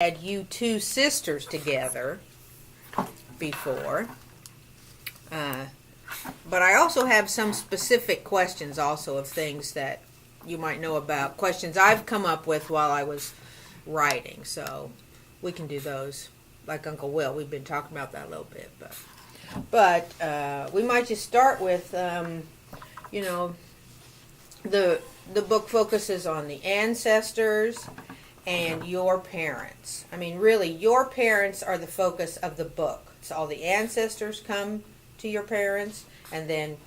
had you two sisters together before. But I also have some specific questions also of things that you might know about, questions I've come up with while I was writing. So we can do those. Like Uncle Will, we've been talking about that a little bit. But we might just start with, the book focuses on the ancestors and your parents. I mean, really, your parents are the focus of the book. So all the ancestors come to your parents, and then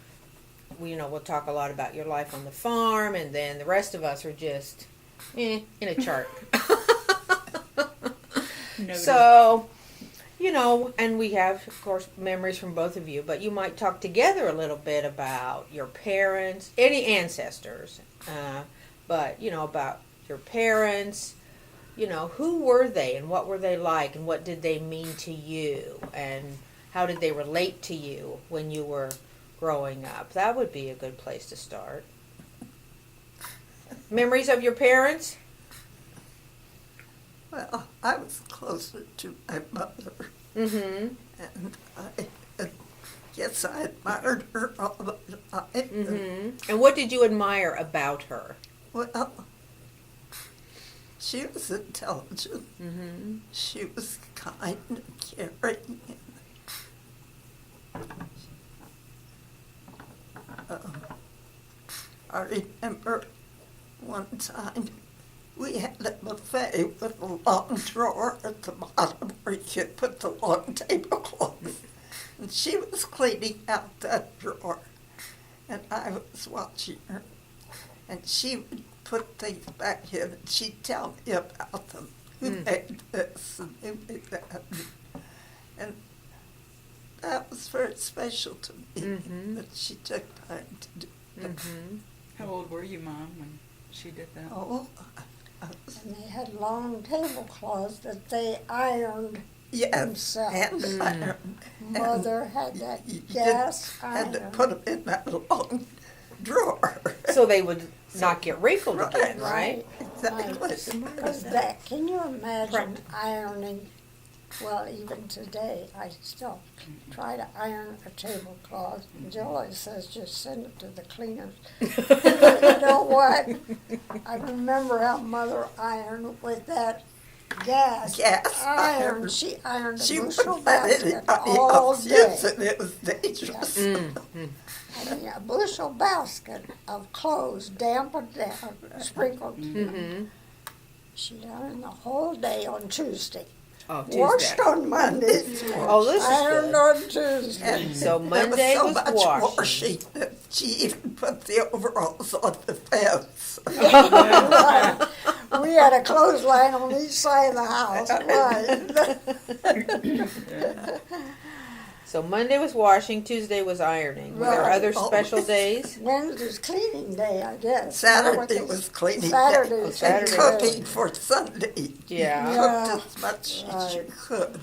we'll talk a lot about your life on the farm, and then the rest of us are just in a chart. So, and we have, of course, memories from both of you, but you might talk together a little bit about your parents, any ancestors, but, about your parents, who were they and what were they like and what did they mean to you and how did they relate to you when you were growing up? That would be a good place to start. Memories of your parents? Well, I was closer to my mother. Mm-hmm. And I guess I admired her all the time. Mm-hmm. And what did you admire about her? Well, she was intelligent. Mm-hmm. She was kind and caring. I remember one time we had a buffet with a long drawer at the bottom where you could put the long tablecloth. And she was cleaning out that drawer. And I was watching her. And she would put things back in and she'd tell me about them. Who made this and who made that. And that was very special to me, that she took time to do that. Mm-hmm. How old were you, Mom, when she did that? Oh, and they had long tablecloths that they ironed themselves. And iron. Mother had that You gas had to iron. put them in that long drawer. So they would not get wrinkled again, right? Exactly. Because that, can you imagine ironing? Well, even today, I still try to iron a tablecloth. And Jill always says, just send it to the cleaners. You know what? I remember how Mother ironed with that gas iron. She ironed a bushel basket all day. And it was dangerous. I mean, a bushel basket of clothes, dampened down, sprinkled. Mm-hmm. She ironed the whole day on Tuesday. Oh, Tuesday. Washed on Monday. Oh, this is ironed good. on Tuesday. And So Monday there was was so much washing. that she even put the overalls on the fence. Right. We had a clothesline on each side of the house. Right. So Monday was washing, Tuesday was ironing. Were there Right. other special days? Wednesday's cleaning day, I guess. Saturday was cleaning Saturday. day. was Saturday. And cleaning cooking for Sunday. Yeah. Yeah. Cooked as much as you could.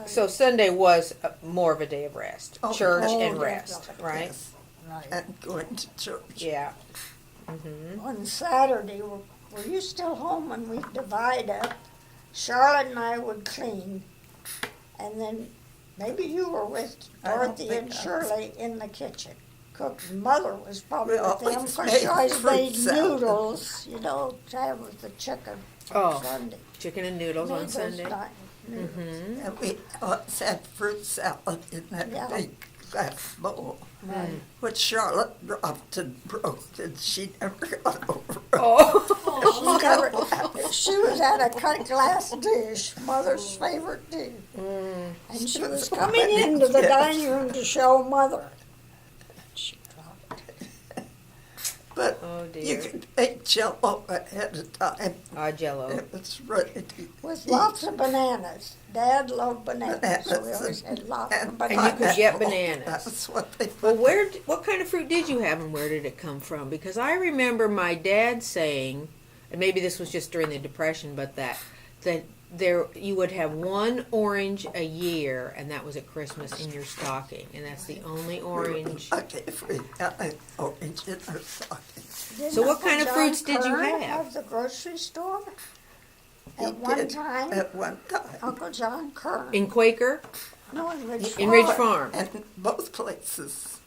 So Sunday was more of a day of rest, Oh, church oh, and yeah, rest, right? Yes. Right. And going to church. Yeah. Mm-hmm. On Saturday, were you still home when we divide up? Charlotte and I would clean, and then maybe you were with I don't Dorothy think and I was. Shirley in the kitchen. Cooking. Mother was probably We with them always because made she always fruit made salad. noodles, to have with the chicken Oh. on Sunday. Chicken and noodles on Made those Sunday. noodles. Mm-hmm. And we always had fruit salad in that Yeah. big glass bowl, Right. which Charlotte dropped and broke, and she never got over it. Oh. She was at a cut glass dish, Mother's favorite dish. And she was coming into the dining room to show Mother. She dropped it. But Oh, you dear. could make Jell-O ahead of time. Jello. It was ready to With eat. lots of bananas. Dad loved bananas, so we Bananas always had lots of and And you bananas. could get pineapple. bananas. That's what they Well, put. what kind of fruit did you have, and where did it come from? Because I remember my dad saying, and maybe this was just during the Depression, but that there you would have one orange a year, and that was at Christmas in your stocking, and that's the only orange. Okay, if we got an orange in our stocking. Didn't So what Uncle kind of John fruits did you Kern have? the grocery store? He At one did. time? At one time. Uncle John Kern. In Quaker? No, in Ridge In Farm. Ridge Farm. And both places.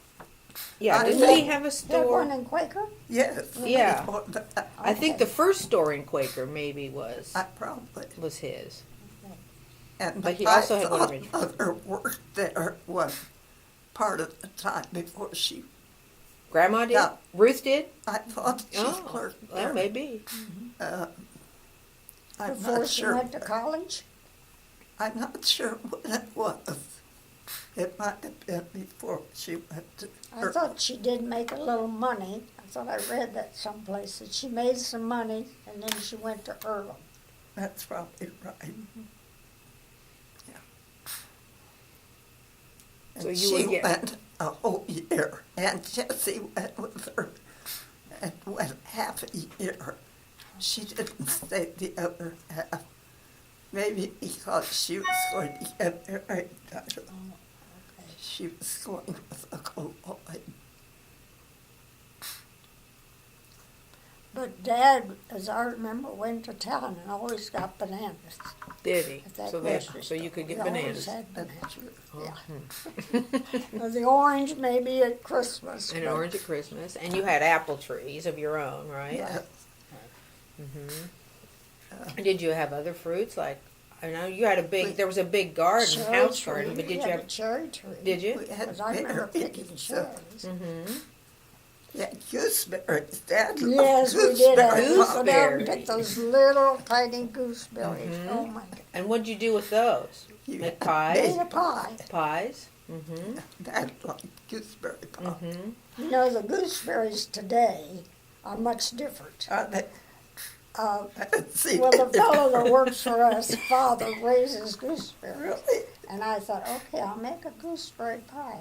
Yeah, I didn't think- he have a He had one store? in Quaker? Yes. Yeah. Before that, I think the first store in Quaker maybe was I probably. his. And But he I also had one in thought Ridge. Mother worked there one part of the time before she. Grandma did? Yeah. Ruth did? I thought she Oh, worked well, there. maybe. I'm Before not she sure. went to college? I'm not sure when it was. It might have been before she went to. I thought she did make a little money. I thought I read that someplace, that she made some money and then she went to Earlham. That's probably right. Yeah. And So you she would get- went a whole year, and Jessie went with her and went half a year. She didn't stay the other half, maybe because she was going to get married. I don't know. She was going with Uncle Lloyd. But Dad, as I remember, went to town and always got bananas Did he? at that So grocery so you store. could get He bananas. always had That's bananas. true. Yeah. Now, the orange maybe at Christmas. And but- orange at Christmas. And you had apple trees of your own, right? Yeah. Did you have other fruits? Like, I know you had there was a big garden, Cherry house tree. garden, but We did you had a have, cherry tree? did you? We had Because I remember berries, picking so- cherries. Yeah, gooseberries. Dad loved Yes, we did have gooseberries. to go down and Gooseberries. pick those little tiny gooseberries. Oh my God. And what'd you do with those? You Make had pies? Made a pie. Pies? Mm-hmm. Dad liked gooseberry pie. Mm-hmm. You know, the gooseberries today are much different. I see Well, the it. fellow that works for us, Father, raises gooseberries. Really? And I thought, okay, I'll make a gooseberry pie.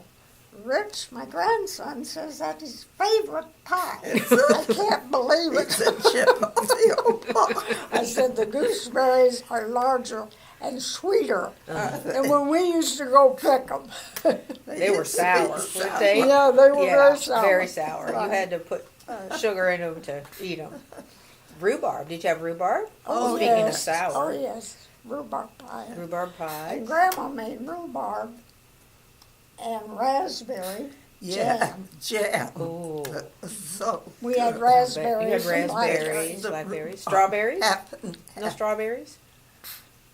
Rich, my grandson, says that's his favorite pie. I can't believe It's it. a chip of the old pie. I said the gooseberries are larger and sweeter than when we used to go pick them. They were used to be sour, weren't sour. they? Yeah, they were Yeah, very sour. very sour. You Right. had to put sugar in them to eat them. Rhubarb. Did you have rhubarb? Oh, Speaking yes. of sour. Oh, yes. Rhubarb pie. Rhubarb pie. And Grandma made rhubarb and raspberry Yeah, jam. jam. Ooh. So We had You raspberries. had and raspberries, The blackberries, strawberries. half and No half. strawberries.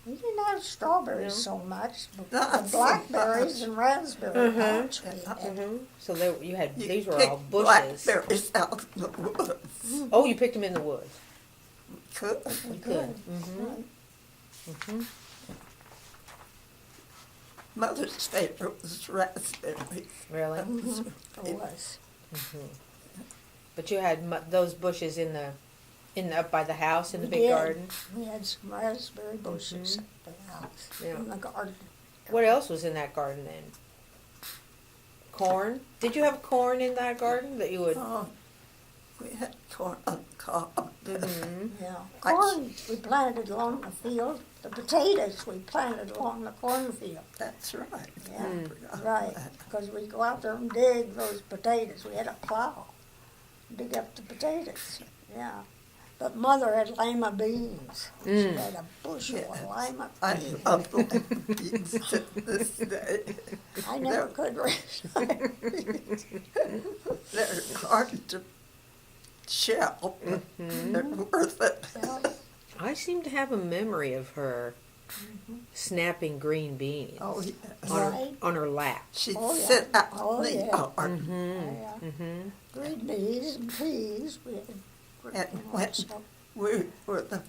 We didn't have strawberries No. so much, but Not the so blackberries much. and raspberry patch we had. Mm-hmm. So you had You these were pick all bushes. blackberries out in the woods. Oh, you picked them in the woods. Could. You could. Good. Mm-hmm. Right. Mm-hmm. Mother's favorite was raspberries. Really. It was. But you had those bushes in the up by the house in the We big did. garden. We had some raspberry bushes at the house, Yeah. in the garden. What else was in that garden then? Corn. Did you have corn in that garden that you would? Oh, we had corn on the cob. Mhm. Yeah. I- Corn we planted along the field. The potatoes we planted along the cornfield. That's right. Yeah. I forgot Right, that. because we go out there and dig those potatoes. We had a plow, dig up the potatoes. Yeah, but Mother had lima beans. She had a bushel of Yes. lima I beans. love lima beans to this day. I never could raise lima beans. They're hard to shell, but they're worth it. Yeah. I seem to have a memory of her snapping green beans Oh, yes. Right. on her lap. She'd Oh, yeah. sit out Oh, in the yeah. yard. Yeah. Mm-hmm. Green beans and peas. We had And when so- we were the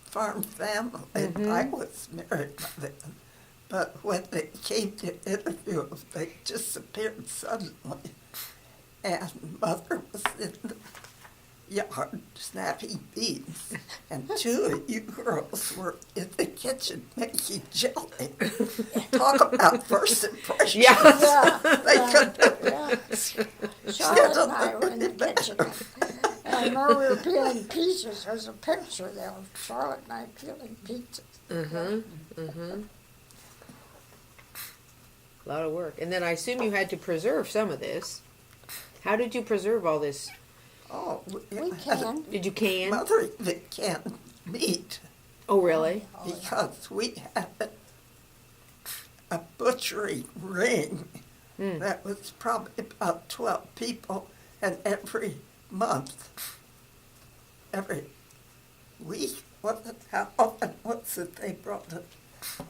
farm family, I was married by then. But when they came to interview us, they disappeared suddenly. And Mother was in the yard snapping beans. And two of you girls were in the kitchen making jelly. Talk about first impressions. Yeah. Yeah, They could yeah. Charlotte and I were in the kitchen. And I remember we were peeling peaches. There's a picture there of Charlotte and I peeling peaches. A lot of work. And then I assume you had to preserve some of this. How did you preserve all this? Oh, We can. Did you can? Mother even canned meat. Oh, really? Oh, yeah. because we had a butchery ring Mm. that was probably about 12 people, and every month, every week, how often was it they brought it?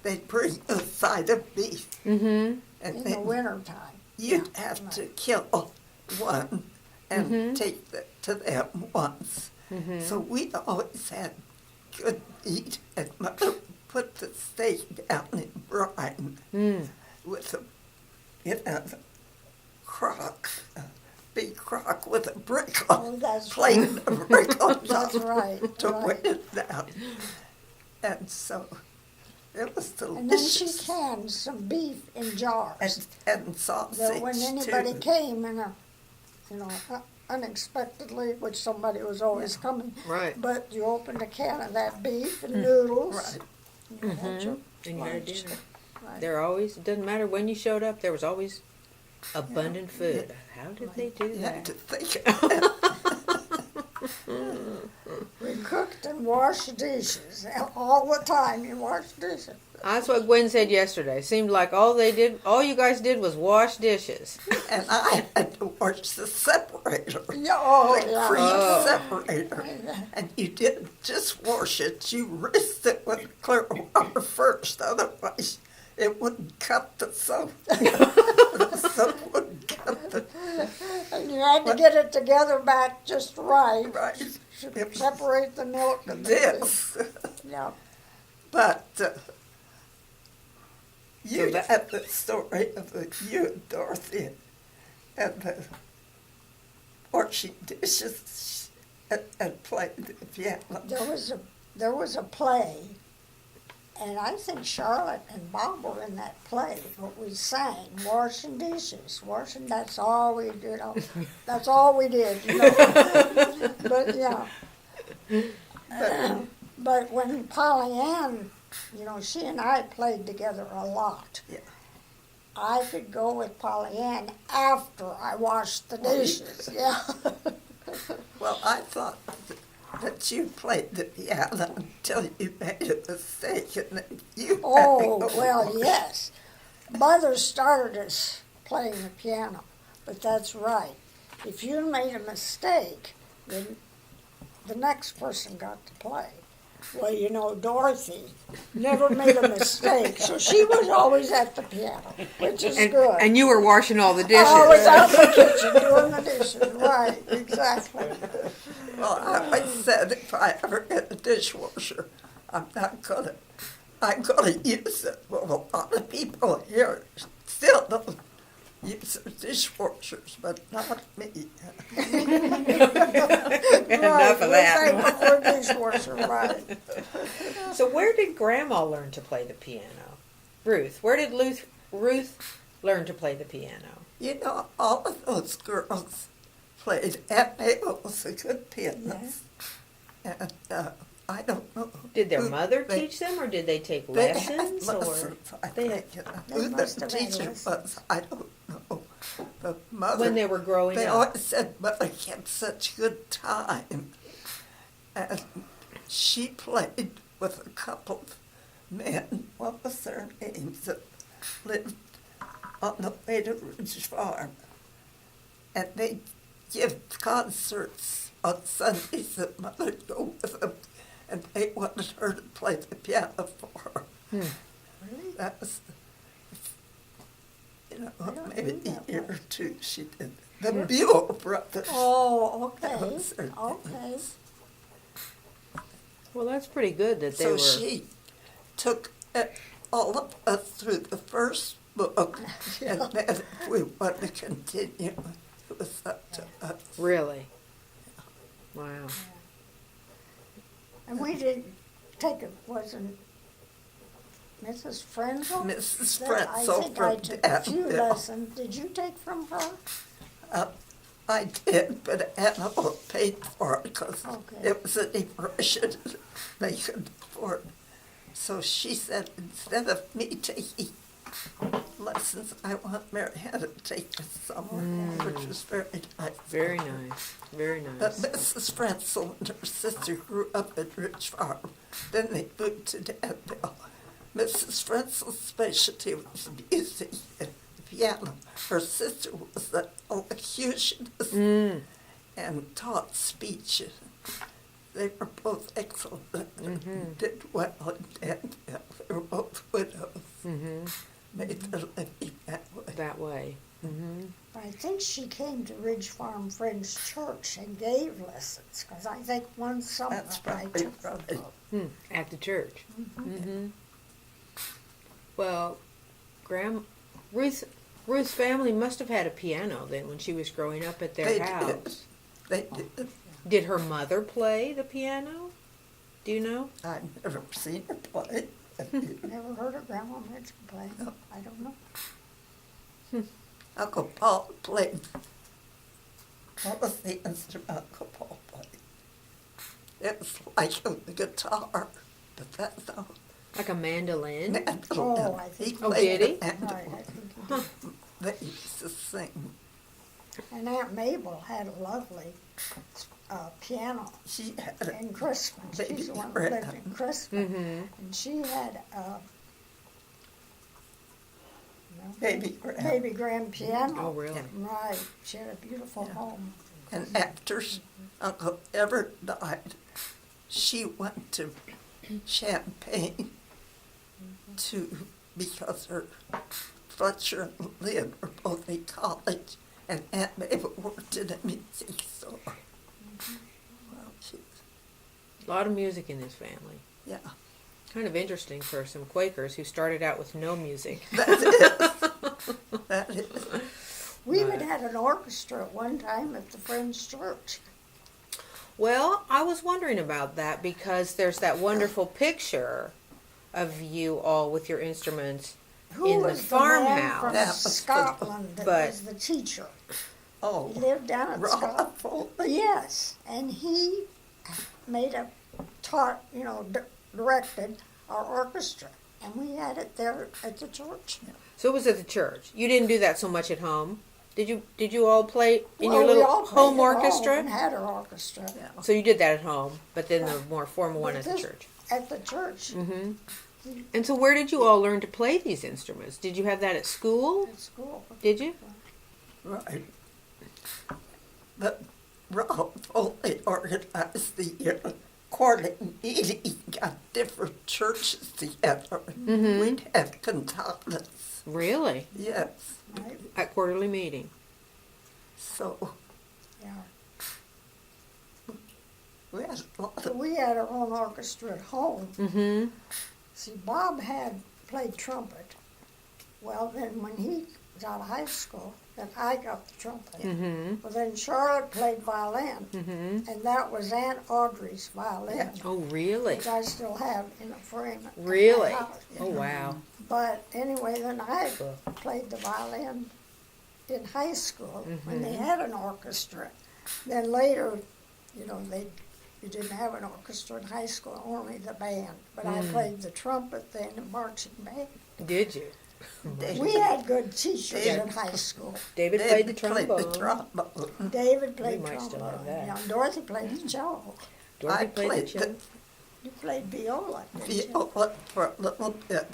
They'd bring a side of beef, Mm-hmm. and In the then wintertime. you'd Yeah, have right. to kill one and Mhm. take it to them once. Mm-hmm. So we always had good meat, and Mother put the steak down in brine Mm. with a crock, a big crock with a brick Oh, on, that's plate right. of brick on top That's right, to right. weigh it down. And so it was And then she delicious. canned some beef in jars. And sausage That when anybody too. came in unexpectedly, which somebody was always coming, Right. but you opened a can of that beef and noodles. Right. You had your And you had a lunch. dinner. Right. There always, it doesn't matter when you showed up, there was always abundant food. How did they do You had that? to think of that. We cooked and washed dishes all the time. You washed dishes. That's what Gwen said yesterday. Seemed like all you guys did was wash dishes. And I had to wash the separator. Yeah, oh, The yeah. cream Oh. separator. And you didn't just wash it, you rinsed it with clear water first, otherwise it wouldn't cut the soap. The soap wouldn't cut the, And you had to get it together back just right. right, Separate the milk and the this. Yeah. But you So that- had the story of you and Dorothy and the washing dishes and playing the piano. There was a play, and I think Charlotte and Bob were in that play. But we sang washing dishes, washing. That's all we did. That's all we did. You know. But yeah. But when Polly Ann, she and I played together a lot. Yeah. I could go with Polly Ann after I washed the dishes. Yeah. Well, I thought that you played the piano until you made a mistake and then you had to Oh, go well, wash. yes. Mother started us playing the piano, but that's right. If you made a mistake, then the next person got to play. Well, Dorothy never made a mistake, so she was always at the piano, which is good. And you were washing all the dishes. I was out in the kitchen doing the dishes, right, exactly. Well, I always said if I ever get a dishwasher, I'm gonna use it. Well, a lot of people here still don't use their dishwashers, but not me. Enough of that. Right, before dishwasher, right. So where did Grandma learn to play the piano? Ruth. Where did Ruth learn to play the piano? All of those girls played. Aunt Mabel was a good pianist. And I don't know. Did their who mother they- teach them, or did they take They had lessons? Or lessons, I they had- think. They Who the must have had teacher lessons. was, I don't know. But mother, when they were growing they up? always said mother kept such good time. And she played with a couple of men. What was their names? That lived on the way to Ridge Farm. And they give concerts on Sundays, and mother would go with them. And they wanted her to play the piano for her. Really? That was, don't maybe know a that year much. or two she did. The Buell brothers. Oh, That okay, was her okay. dance. Well, that's pretty good that they So were. she took all of us through the first book, and then if we want to continue, it was up to us. Really? Wow. And we did take it, wasn't Mrs. Frenzel? Mrs. That Frenzel I think I from took a few Danville. lessons. Did you take from her? I did, but Anna paid for it because Okay. it was a depression. They couldn't afford it. So she said, instead of me taking lessons. I want Mary had to take this summer, which was very nice. Very nice. Very But nice. Mrs. Frenzel and her sister grew up at Ridge Farm. Then they moved to Danville. Mrs. Frenzel's specialty was music and piano. Her sister was an elocutionist and taught speech. They were both excellent and did well in Danville. They were both widows. Made their living that way. That way. I think she came to Ridge Farm Friends Church and gave lessons, because I think one summer That's I probably took her. right. At the church. Well, Ruth's family must have had a piano then when she was growing up at their They house. They did. Did her mother play the piano? Do you know? I've never seen her play. Never heard of Grandma Mitchell play. I don't know. Uncle Paul played. What was the instrument Uncle Paul played? It was like a guitar, but that's all. Like a mandolin? Oh, I He think. Oh, played did he? the mandolin. Right, I think he did. They used to sing. And Aunt Mabel had a lovely piano She had a in Christmas. Baby She's the one who grand. lived in Christmas. Mm-hmm. And she had baby grand. baby grand piano. Oh, really? Right. She had a beautiful home. And after Uncle Everett died, she went to Champaign because her Fletcher and Lynn were both in college, and Aunt Mabel worked in a music store. Well, A lot of music in this family. yeah, Kind of interesting for some Quakers who started out with no music. that is. That is. We even had an orchestra at one time at the Friends Church. Well, I was wondering about that because there's that wonderful picture of you all with your instruments Who in the was the man farmhouse. from That was Scotland that but- was the teacher? Oh, He lived down at Scotland. Walthall. Yes, and he directed our orchestra, and we had it there at the church. So it was at the church. You didn't do that so much at home. Did you all play in Well, your we little all played home at home orchestra? and had our orchestra Yeah. So you did that at home, but then the more formal one But at the this- church. At the church Hmm. And so where did you all learn to play these instruments? Did you have that at school? at school. Did you? Right. But Ralph only organized the quarterly meeting, got different churches together. We'd have cantatas. Really? Yes. Right? At quarterly meeting. So Yeah. we had a lot So of. we had our own orchestra at home. Mm-hmm. See, Bob had played trumpet. Well, then when he was out of high school, then I got the trumpet. Mm-hmm. Well, then Charlotte played violin, Mm-hmm. and that was Aunt Audrey's violin, Oh, really? which I still have in a frame. at my Really? house. Oh, wow. But anyway, then I played the violin in high school when they had an orchestra. Then later, you didn't have an orchestra in high school, only the band. But I played the trumpet then and marching band. Did you? We had good teachers David- in high school. David played the trombone. trombone. David played might still trombone. have that. Yeah, Dorothy played the cello. Dorothy I played played the cello. You played viola. didn't you? viola for a little bit,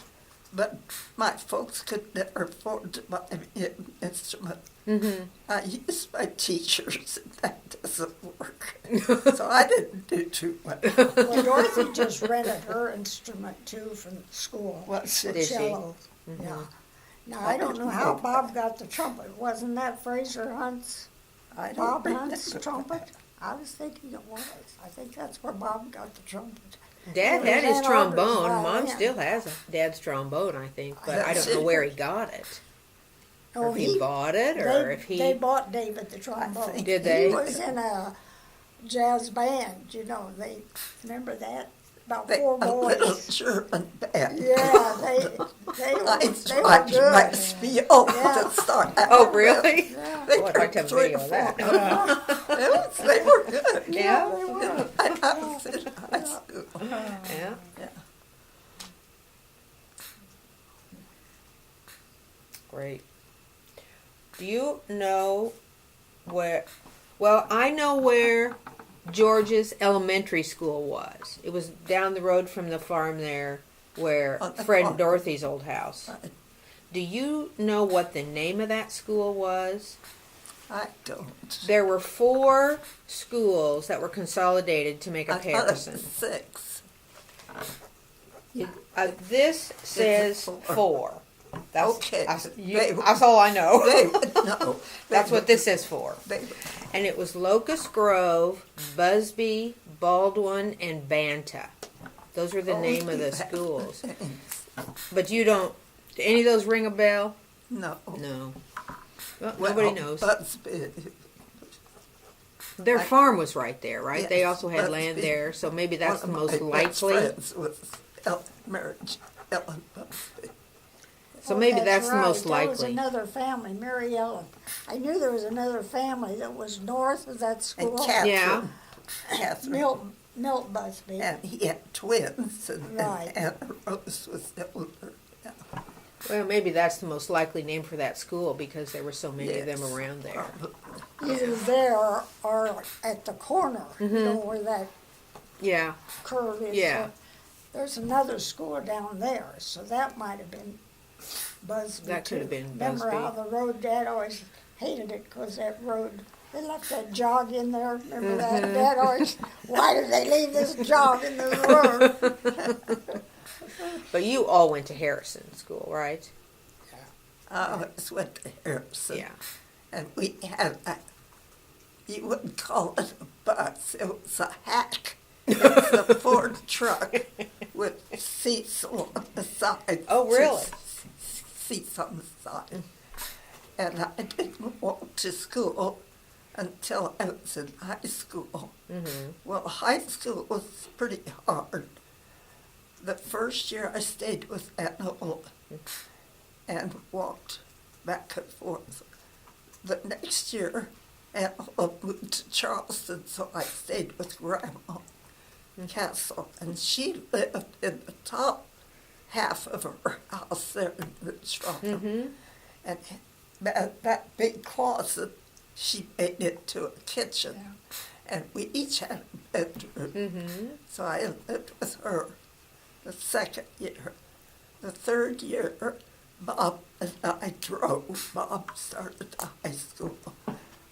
but my folks could never afford to buy me an instrument. Mm-hmm. I used my teachers, and that doesn't work. So I didn't do too well. Well, Dorothy just rented her instrument too from school. What she The did she? cello. Yeah. Now I don't know how Bob got the trumpet. Wasn't that Fraser Hunt's, I don't Bob remember Hunt's that. trumpet? I was thinking it was. I think that's where Bob got the trumpet. Dad It had was his Aunt Audrey's trombone. Mom violin. still has Dad's trombone, I think, but I don't know where he got it. Or Oh, if he bought it, or if They he. bought David the trombone. think Did they? He was in a jazz band, they remember that? About They, 4 a little boys. German band. Yeah, they I were tried good. my viola Yeah. to start out Oh, with. really? Yeah. They Oh, I'd like to have a turned video of that. 3 or 4 notes. They were good. Yeah? They were. I was in high school. Yeah. Yeah. Great. Do you know where? Well, I know where George's elementary school was. It was down the road from the farm there, where On the Fred farm. and Dorothy's old house. Right. Do you know what the name of that school was? I don't. There were 4 schools that were consolidated to make I up thought it Harrison. was 6. This says four. 4. That's, Okay. that's all I know. They would know. That's what this is for. They would. And it was Locust Grove, Busby, Baldwin, and Banta. Those are the name of the schools. But you don't. Do any of those ring a bell? No. No. Well, Well, nobody knows. Busby, Their farm was right there, right? They Yes, also had Busby. land there, so maybe that's the one most of my best likely. friends was marriage Ellen Busby. So maybe that's the right. most There was likely. another family, Mary Ellen. I knew there was another family that was north of that And school. Catherine. Yeah. Catherine. Milt Busby. And he had twins, Right. and Aunt Rose was older. Yeah. Well, maybe that's the most likely name for that school because there were so many of them Yes. around there. Either there or at the corner, Mm-hmm. you know, where that Yeah. curve is. Yeah. So there's another school down there, so that might have been Busby. That could have too. been Remember how Busby. the road, Dad always hated it because that road, they left that jog in there. Remember that? Mm-hmm. Dad always, why did they leave this jog in the road? But you all went to Harrison School, right? I always went to Harrison. Yeah. And we had you wouldn't call it a bus, it was a hack. It was a Ford truck with seats on the side. Oh, really? Seats on the side. And I didn't walk to school until I was in high school. Mm-hmm. Well, high school was pretty hard. The first year I stayed with Anna and walked back and forth. The next year, Anna moved to Charleston, so I stayed with Grandma Castle, and she lived in the top half of her house there in Ridge Farm. Mm-hmm. And that big closet, she made it to a kitchen. And we each had a bedroom. Mm-hmm. So I lived with her the second year. The third year, Bob and I drove. Bob started high school.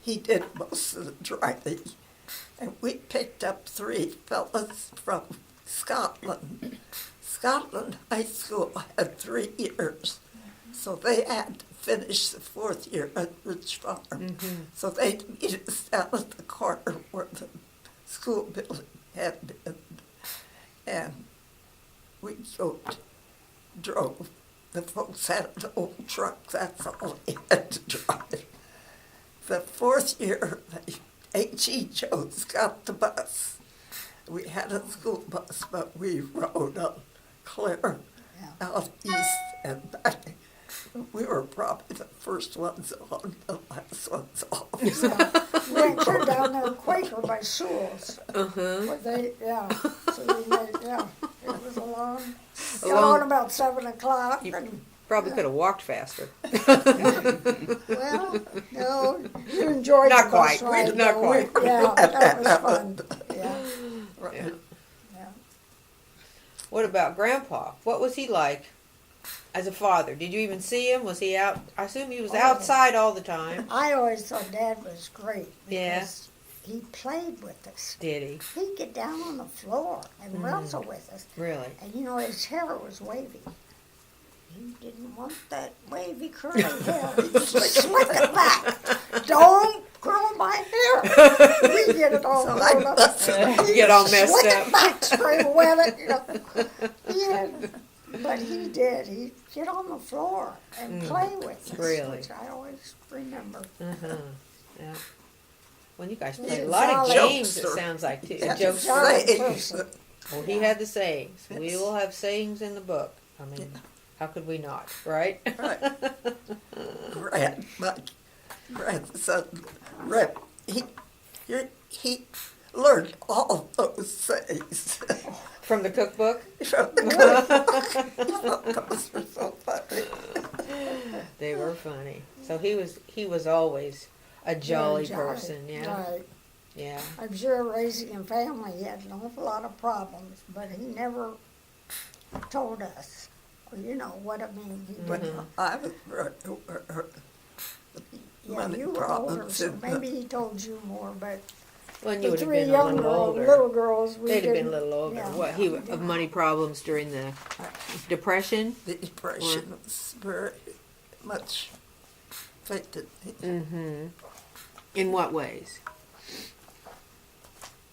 He did most of the driving. And we picked up 3 fellas from Scotland. Scotland High School had 3 years. So they had to finish the 4th year at Ridge Farm. Mm-hmm. So they meet us down at the corner where the school building had been. And we drove. The folks had an old truck, that's all they had to drive. The 4th year, H.E. Jones got the bus. We had a school bus, but we rode up clear out east and back. We were probably the first ones on, the last ones off. We went clear down there, Quaker by Sewell's. Uh-huh. Where they, so we made, it was a long, got long- on about 7 o'clock. You And, probably could have walked faster. well, no, you enjoyed Not the bus quite. ride, Not though. quite. Yeah, that was fun. Yeah, Right. Yeah. yeah. What about Grandpa? What was he like as a father? Did you even see him? Was he out? I assume he was Oh. outside all the time. I always thought Dad was great Yeah. because he played with us. Did he? He'd get down on the floor and wrestle with us. Really? And you know, his hair was wavy. He didn't want that wavy curly hair. He'd slick it back. Don't curl my hair. We get it all So curled I up. busted He'd Get all messed slick up. it back, spray wet it, you know. Yeah, but he did. He'd get on the floor and play with us, Really? which I always remember. Uh-huh. Yeah. Well, you guys He's played a a lot of jolly games, it jokester. sounds like, too. Yeah. Jokes. Jolly Sayings. person. Well, he had the sayings. We will have sayings in the book. I mean, how could we not, right? Right. My grandson, Rep, he learned all those things From the cookbook? from the cookbook. Those were so funny. They were funny. So he was always a jolly person. Yeah. Right. Yeah. I'm sure raising a family, he had an awful lot of problems, but he never told us. You know what I mean? He But didn't. I was very aware. Yeah, you were older, so maybe he told you more, but When you the would have three been a young little girls, older. little girls, we They'd have been a didn't- little older. yeah. What of money problems during the Depression? The depression was very much affected me. Mm-hmm. In what ways?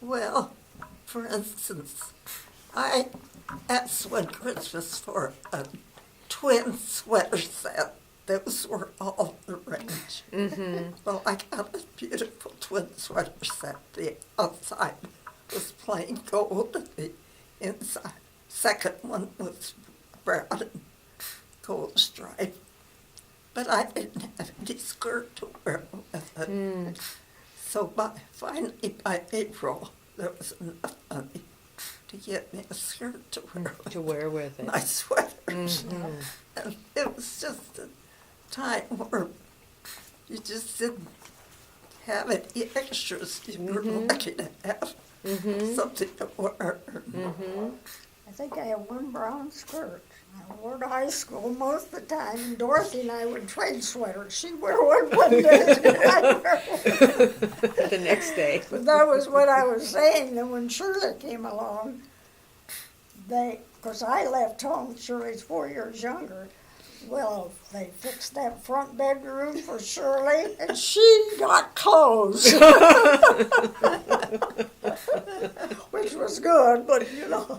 Well, for instance, I asked one Christmas for a twin sweater set. Those were all the rage. Mm-hmm. Well, I got a beautiful twin sweater set. The outside was plain gold, and the inside, second one was brown and gold stripe. But I didn't have any skirt to wear with it. Mm. So finally, by April, there was enough money to get me a skirt to wear To wear with it. my sweaters. Mhm. And it was just a time where you just didn't have any extras. You were Mhm. lucky to have Mhm. something to wear. Mhm. I think I had one brown skirt. I wore to high school most of the time, and Dorothy and I would trade sweaters. She'd wear one day, and I'd wear one. The next day. But that was what I was saying. Then when Shirley came along, of course I left home. Shirley's 4 years younger. Well, they fixed that front bedroom for Shirley, and she got clothes, which was good, but you know.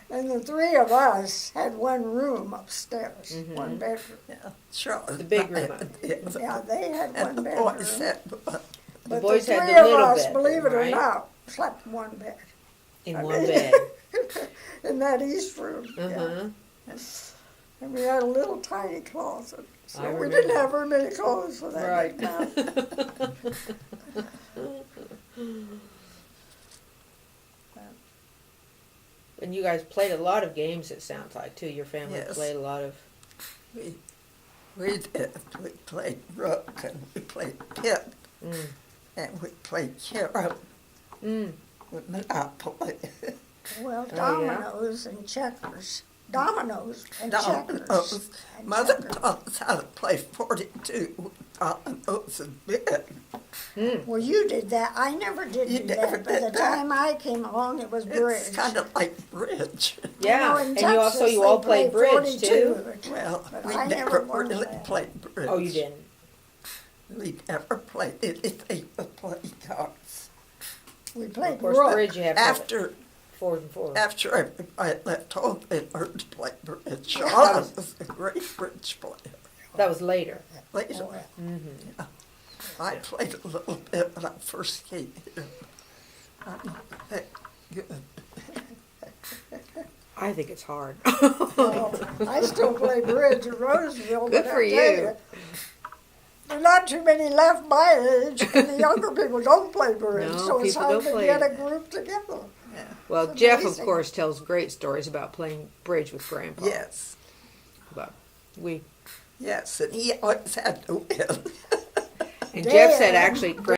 And the three of us had one room upstairs, one bedroom. Yeah, Charlotte. The big room. Yeah, they had And one the bedroom. boys had But The boys the had three the of little us, bedroom, believe it or right? not, slept in one bed. In I one mean- bed. In that east room. Yeah. Uh-huh. And we had a little tiny closet. So I we remember. didn't have very many clothes for that Right. big house. And you guys played a lot of games, it sounds like, too. Your family Yes. played a lot of... We did. We played rook, and we played pit, Mm. and we played carrom Mm. with Monopoly. Well, yeah? dominoes and checkers. Dominoes and checkers. Dominoes. And Mother checkers. taught us how to play 42 dominoes in bed. Mm. Well, you did that. I never did You do never that. By the did that? time I came along, it was bridge. It's kind of like bridge. Yeah, in and you also, Texas, you all they played bridge, 42, too? but- Well, but we I never learned really that. played bridge. Oh, you didn't? We never played anything but playing cards. We Of played course, rook. bridge you have to have After 4 and 4. After everybody left home, they learned to play bridge. Yeah. Charlotte was a great bridge player. That was later. Later, Oh, yeah. Mm-hmm. I played a little bit when I first came here. I'm not that good. I think it's hard. Well, I still play bridge in Roseville, Good but for I tell you. There are not too many left my age, and the younger people don't play bridge, No, so it's people hard don't to play get it. a group together. Well, It's Jeff, of amazing. course, tells great stories about playing bridge with Grandpa. Yes, But we... yes, and he always had to win. And Jeff said Dan. actually...